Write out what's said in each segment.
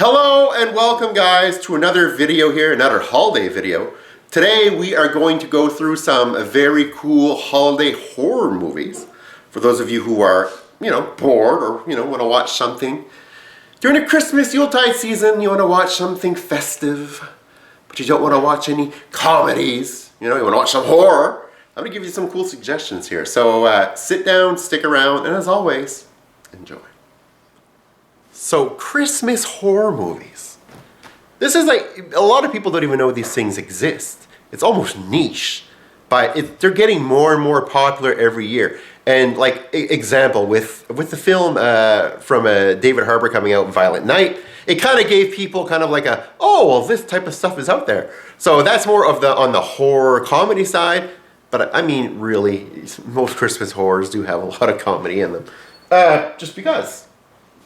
Hello and welcome guys to another video here, another holiday video. Today we are going to go through some very cool holiday horror movies. For those of you who are, bored or, want to watch something during the Christmas Yuletide season, you want to watch something festive, but you don't want to watch any comedies, you want to watch some horror. I'm going to give you some cool suggestions here. So sit down, stick around, and as always, enjoy. So, Christmas horror movies. This is like, a lot of people don't even know these things exist. It's almost niche, but they're getting more and more popular every year. And like, example, with the film from David Harbour coming out, Violent Night, it kind of gave people kind of like this type of stuff is out there. So that's more of on the horror comedy side. But I mean, really, most Christmas horrors do have a lot of comedy in them. Just because.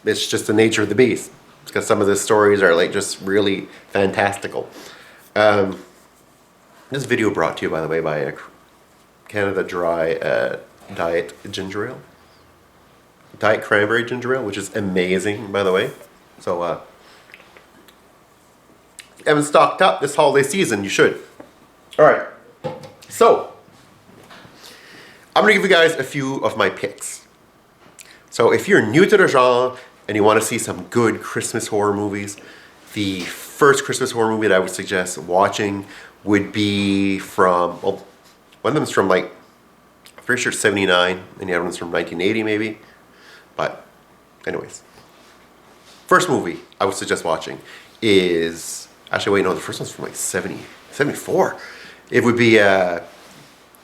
It's just the nature of the beast. Because some of the stories are like just really fantastical. This video brought to you, by the way, by Canada Dry Diet Ginger Ale. Diet Cranberry Ginger Ale, which is amazing, by the way. So, haven't stocked up this holiday season, you should. Alright, so, I'm going to give you guys a few of my picks. So if you're new to the genre, and you want to see some good Christmas horror movies, the first Christmas horror movie that I would suggest watching would be from, well, one of them is from like, I'm pretty sure 79, and the other one's from 1980 maybe. But anyways, first movie I would suggest watching is, actually wait, no, the first one's from like 74. It would be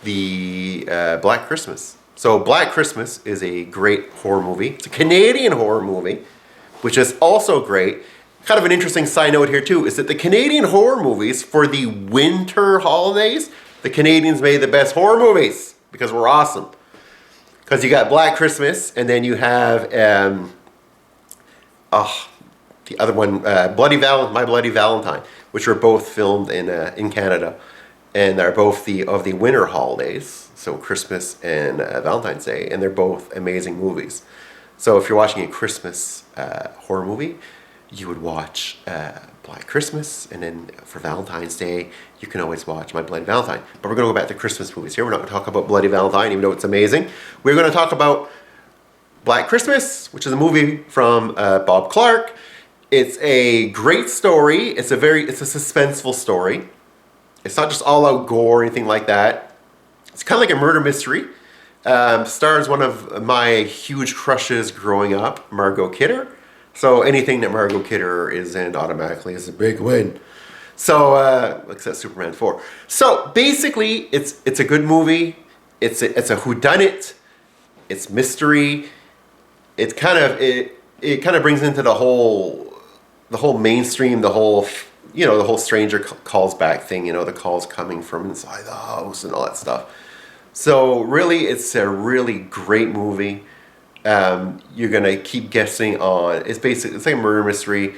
the Black Christmas. So Black Christmas is a great horror movie. It's a Canadian horror movie, which is also great. Kind of an interesting side note here too, is that the Canadian horror movies for the winter holidays, the Canadians made the best horror movies because we're awesome. Because you got Black Christmas, and then you have the other one, My Bloody Valentine, which were both filmed in Canada, and they're both of the winter holidays. So Christmas and Valentine's Day, and they're both amazing movies. So if you're watching a Christmas horror movie, you would watch Black Christmas, and then for Valentine's Day, you can always watch My Bloody Valentine. But we're going to go back to Christmas movies here. We're not going to talk about Bloody Valentine, even though it's amazing. We're going to talk about Black Christmas, which is a movie from Bob Clark. It's a great story. It's a suspenseful story. It's not just all out gore or anything like that. It's kind of like a murder mystery. Stars one of my huge crushes growing up, Margot Kidder. So anything that Margot Kidder is in automatically is a big win. So, except Superman 4. So basically, it's a good movie. It's a whodunit. It's mystery. It kind of brings into the whole mainstream, the whole stranger calls back thing, the calls coming from inside the house and all that stuff. So really, it's a really great movie. You're going to keep guessing on, it's like a murder mystery,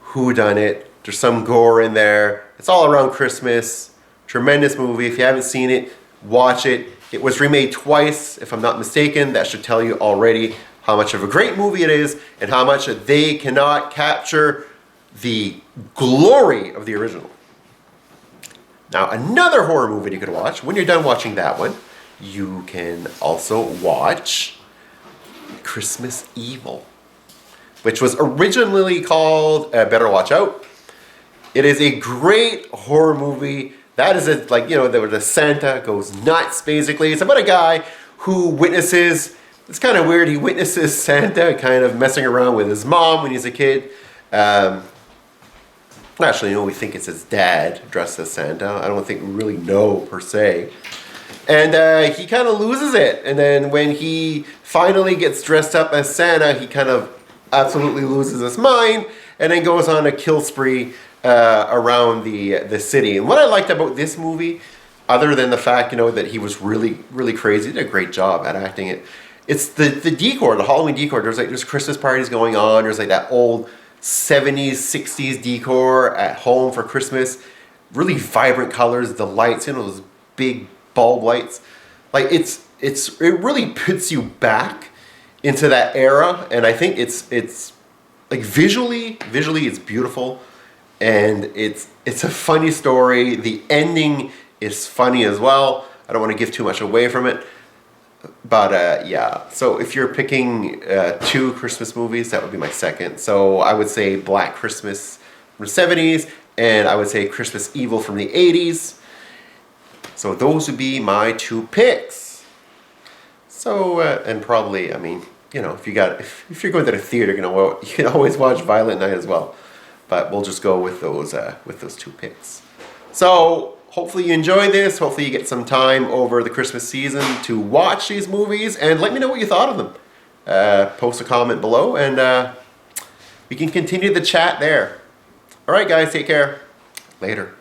whodunit. There's some gore in there. It's all around Christmas. Tremendous movie. If you haven't seen it, watch it. It was remade twice, if I'm not mistaken. That should tell you already how much of a great movie it is and how much they cannot capture the glory of the original. Now, another horror movie you could watch, when you're done watching that one, you can also watch Christmas Evil, which was originally called Better Watch Out. It is a great horror movie. That is the Santa goes nuts, basically. It's about a guy who witnesses, it's kind of weird, he witnesses Santa kind of messing around with his mom when he's a kid. Actually, we think it's his dad dressed as Santa. I don't think we really know, per se. And he kind of loses it. And then when he finally gets dressed up as Santa, he kind of absolutely loses his mind and then goes on a kill spree around the city. And what I liked about this movie, other than the fact, that he was really, really crazy, he did a great job at acting it. It's the decor, the Halloween decor. There's Christmas parties going on. There's like that old 70s, 60s decor at home for Christmas. Really vibrant colors, the lights, those big bulb lights. Like it really puts you back into that era, and I think it's like visually it's beautiful, and it's a funny story. The ending is funny as well. I don't want to give too much away from it, but yeah. So if you're picking two Christmas movies, that would be my second. So I would say Black Christmas from the 70s, and I would say Christmas Evil from the 80s. So those would be my two picks. So and probably, I mean, you know, if you're going to the theater, you can always watch Violent Night as well. But we'll just go with those two picks. So hopefully you enjoy this. Hopefully you get some time over the Christmas season to watch these movies, and let me know what you thought of them. Post a comment below, and we can continue the chat there. All right, guys, take care. Later.